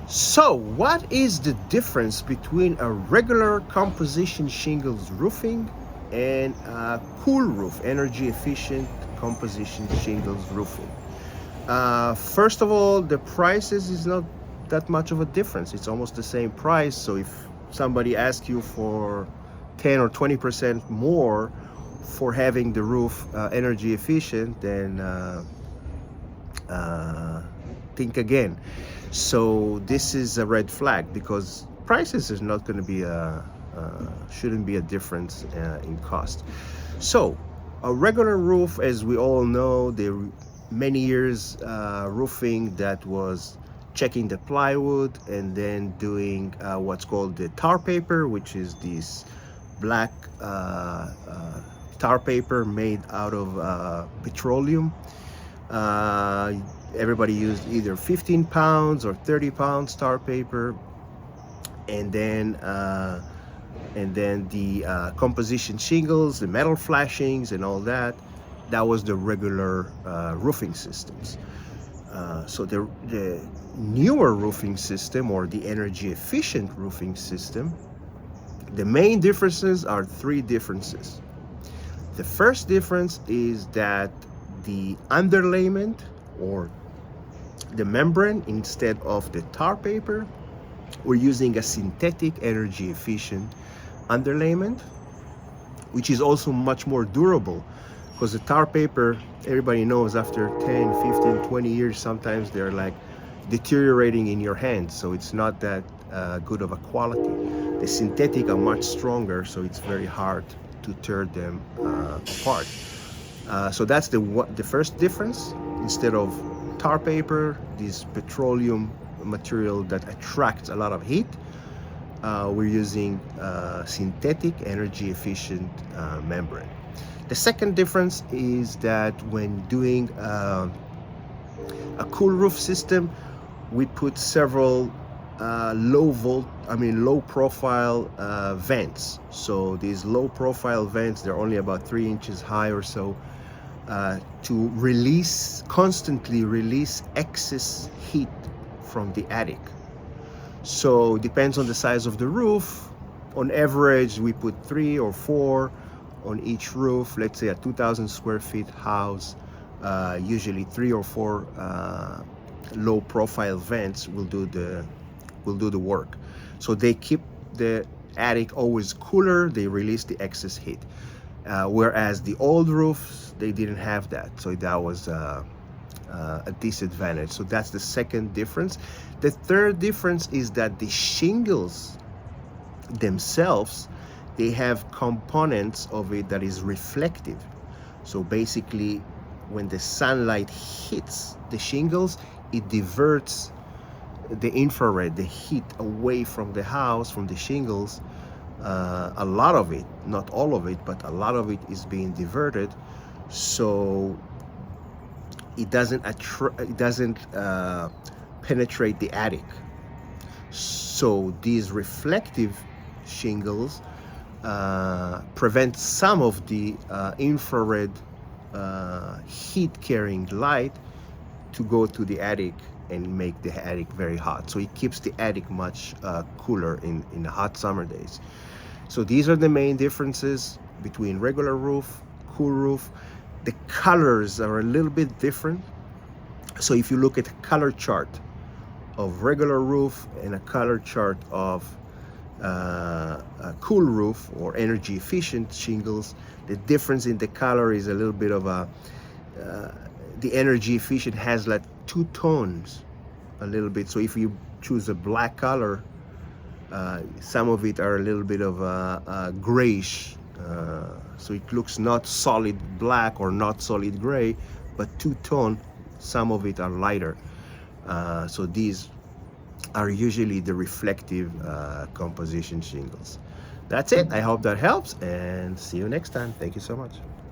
So, what is the difference between a regular composition shingles roofing and a CoolRoof energy efficient composition shingles roofing? First of all, the prices is not that much of a difference. It's almost the same price. So if somebody asks you for 10 or 20% more for having the roof energy efficient, then uh, think again. So this is a red flag because prices is not going to be shouldn't be a difference in cost. So a regular roof, as we all know, the many years roofing that was checking the plywood and then doing what's called the tar paper, which is this black tar paper made out of petroleum. uh, Everybody used either 15 pounds or 30 pounds tar paper, and then the composition shingles, the metal flashings and all that. That was the regular roofing systems. So the newer roofing system, or the energy efficient roofing system, the main differences are three differences. The first difference is that the underlayment, or the membrane, instead of the tar paper, we're using a synthetic energy efficient underlayment, which is also much more durable, because the tar paper, everybody knows, after 10, 15, 20 years, sometimes they're like deteriorating in your hands, so it's not that good of a quality. The synthetic are much stronger, so it's very hard to tear them apart. So that's the first difference. Instead of tar paper, this petroleum material that attracts a lot of heat, we're using synthetic energy efficient membrane. The second difference is that when doing a CoolRoof system, we put several low profile vents. So these low profile vents, they're only about 3 inches high or so, to constantly release excess heat from the attic. So depends on the size of the roof. On average, we put 3 or 4 on each roof. Let's say a 2,000 square feet house, usually 3 or 4 low profile vents will do the work. So they keep the attic always cooler, they release the excess heat. Whereas the old roofs, they didn't have that, so that was a disadvantage. So that's the second difference. The third difference is that the shingles themselves, they have components of it that is reflective. So basically, when the sunlight hits the shingles, it diverts the infrared, the heat, away from the house, from the shingles. A lot of it, not all of it, but a lot of it is being diverted, so it doesn't penetrate the attic. So these reflective shingles prevent some of the infrared heat carrying light to go to the attic and make the attic very hot. So it keeps the attic much cooler in the hot summer days. So these are the main differences between regular roof, CoolRoof. The colors are a little bit different. So if you look at a color chart of regular roof and a color chart of a CoolRoof or energy efficient shingles, the difference in the color is a little bit of the energy efficient has like 2 tones a little bit. So if you choose a black color, some of it are a little bit of grayish, so it looks not solid black or not solid gray, but 2-tone. Some of it are lighter. So these are usually the reflective composition shingles. That's it. I hope that helps, and see you next time. Thank you so much.